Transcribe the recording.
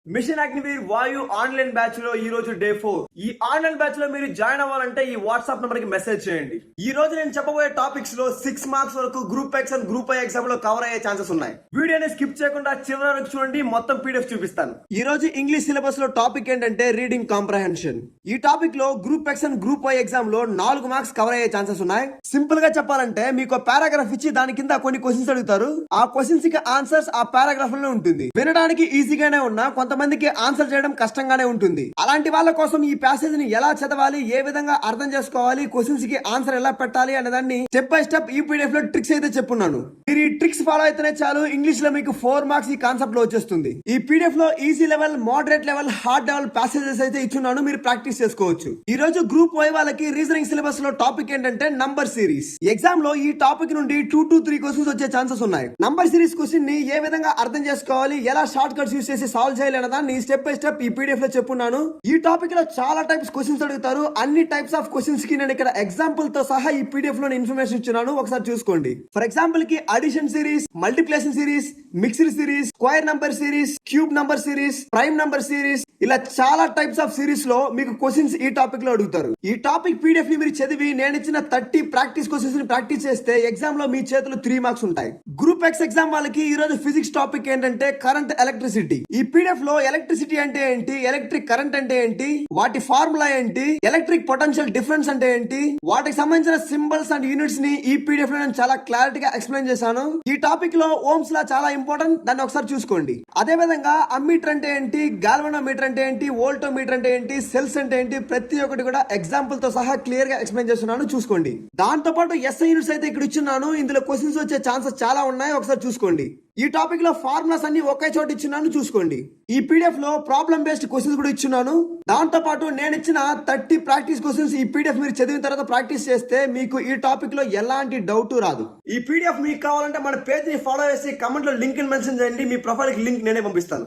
Machine Agniveer వాయు online batch లో ఈ రోజు డే 4. ఈ ఆన్లైన్ బ్యాచ్ లో మీరు జాయిన్ అవ్వాలంటే ఈ వాట్సాప్ నంబర్ కి మెసేజ్ చేయండి. ఈ రోజు నేను చెప్పబోయే టాపిక్స్ లో 6 మార్క్స్ వరకు group X and group I exam లో కవర్ అయ్యే ఛాన్సెస్ ఉన్నాయి. వీడియోని స్కిప్ చేయకుండా చివరి వరకు చూడండి, మొత్తం పీడిఎఫ్ చూపిస్తాను. ఈ రోజు ఇంగ్లీష్ సిలబస్ లో టాపిక్ ఏంటంటే రీడింగ్ కాంప్రహెన్షన్. ఈ టాపిక్ లో group X and group I exam లో 4 మార్క్స్ కవర్ అయ్యే ఛాన్సెస్ ఉన్నాయి. సింపుల్ గా చెప్పాలంటే మీకు పారాగ్రాఫ్ ఇచ్చి దాని కింద కొన్ని క్వశ్చన్స్ అడుగుతారు. ఆ క్వశ్చన్స్ కి ఆన్సర్స్ ఆ పారాగ్రాఫ్ లో ఉంటుంది. వినడానికి ఈజీగానే ఉన్నా కొంతమందికి ఆన్సర్ చేయడం కష్టంగానే ఉంటుంది. అలాంటి వాళ్ళ కోసం ఈ ప్యాసేజ్ ని ఎలా చదవాలి, ఏ విధంగా అర్థం చేసుకోవాలి, క్వశ్చన్స్ కి ఆన్సర్ ఎలా పెట్టాలి అనే దాన్ని స్టెప్ బై స్టెప్ ఈ పీడిఎఫ్ లో ట్రిక్స్ అయితే చెప్పున్నాను. మీరు ఈ ట్రిక్స్ ఫాలో అయితేనే చాలు, ఇంగ్లీష్ లో మీకు 4 మార్క్స్ ఈ కాన్సెప్ట్ లో వచ్చేస్తుంది. ఈ పీడిఎఫ్ లో easy level, moderate level, hard level passages అయితే ఇచ్చున్నాను, మీరు ప్రాక్టీస్ చేసుకోవచ్చు. ఈ రోజు గ్రూప్ వై వాళ్ళకి రీజనింగ్ సిలబస్ లో టాపిక్ ఏంటంటే నంబర్ సిరీస్. ఎగ్జామ్ లో ఈ టాపిక్ నుండి 2 to 3 క్వశ్చన్స్ వచ్చే ఛాన్సెస్ ఉన్నాయి. నంబర్ సిరీస్ క్వశ్చన్ ని ఏ విధంగా అర్థం చేసుకోవాలి, ఎలా షార్ట్ కట్స్ యూస్ చేసి సాల్వ్ చేయాలి అనే దాన్ని స్టెప్ బై స్టెప్ ఈ పీడిఎఫ్ లో చెప్పున్నాను. ఈ టాపిక్ లో చాలా టైప్స్ క్వశ్చన్స్ అడుగుతారు. అన్ని టైప్స్ ఆఫ్ క్వశ్చన్స్ కి నేను ఇక్కడ ఎగ్జాంపుల్ తో సహా ఈ పీడిఎఫ్ లో ఇన్ఫర్మేషన్ ఇచ్చున్నాను, ఒకసారి చూసుకోండి. ఫర్ ఎగ్జాంపుల్ కి addition series, multiplication series, mixed series, square number series, cube number series, prime number series, ఇలా చాలా టైప్స్ ఆఫ్ సిరీస్ లో మీకు క్వశ్చన్స్ ఈ టాపిక్ లో అడుగుతారు. ఈ టాపిక్ పీడిఎఫ్ ని మీరు చదివి నేను ఇచ్చిన 30 ప్రాక్టీస్ క్వశ్చన్స్ ని ప్రాక్టీస్ చేస్తే ఎగ్జామ్ లో మీ చేతులు 3 మార్క్స్ ఉంటాయి. గ్రూప్ ఎక్స్ ఎగ్జామ్ వాళ్ళకి ఈ రోజు ఫిజిక్స్ టాపిక్ ఏంటంటే కరెంట్ ఎలక్ట్రిసిటీ. ఈ పీడిఎఫ్ లో ఎలక్ట్రిసిటీ అంటే ఏంటి, ఎలక్ట్రిక్ కరెంట్ అంటే ఏంటి, వాటి ఫార్ములా ఏంటి, ఎలక్ట్రిక్ పొటెన్షియల్ డిఫరెన్స్ అంటే ఏంటి, వాటికి సంబంధించిన సింబల్స్ అండ్ యూనిట్స్ ని ఈ పీడిఎఫ్ లో నేను చాలా క్లారిటీగా ఎక్స్ప్లెయిన్ చేశాను. ఈ టాపిక్ లో ఓమ్స్ లా చాలా ఇంపార్టెంట్, దాన్ని ఒకసారి చూసుకోండి. అదే విధంగా అమ్మీటర్ అంటే ఏంటి, గాల్వనోమీటర్ అంటే ఏంటి, వోల్టోమీటర్ అంటే ఏంటి, సెల్స్ అంటే ఏంటి, ప్రతి ఒక్కటి కూడా ఎగ్జాంపుల్ తో సహా క్లియర్ గా ఎక్స్ప్లెయిన్ చేస్తున్నాను, చూసుకోండి. దాంతో పాటు ఎస్ఐ యూనిట్స్ అయితే ఇక్కడ ఇచ్చున్నాను. ఇందులో క్వశ్చన్స్ వచ్చే ఛాన్సెస్ చాలా ఉన్నాయి, ఒకసారి చూసుకోండి. ఈ టాపిక్ లో ఫార్ములాస్ అన్ని ఒకే చోట ఇచ్చున్నాను, చూసుకోండి. ఈ పీడిఎఫ్ లో ప్రాబ్లం బేస్డ్ క్వశ్చన్స్ కూడా ఇచ్చున్నాను. దాంతో పాటు నేను ఇచ్చిన 30 ప్రాక్టీస్ క్వశ్చన్స్ ఈ పీడిఎఫ్ మీరు చదివిన తర్వాత ప్రాక్టీస్ చేస్తే మీకు ఈ టాపిక్ లో ఎలాంటి డౌట్ రాదు. ఈ పీడిఎఫ్ మీకు కావాలంటే మన పేజ్ ని ఫాలో చేసి కమెంట్ లో లింక్ మెన్షన్ చేయండి, మీ ప్రొఫైల్ కి లింక్ నేనే పంపిస్తాను.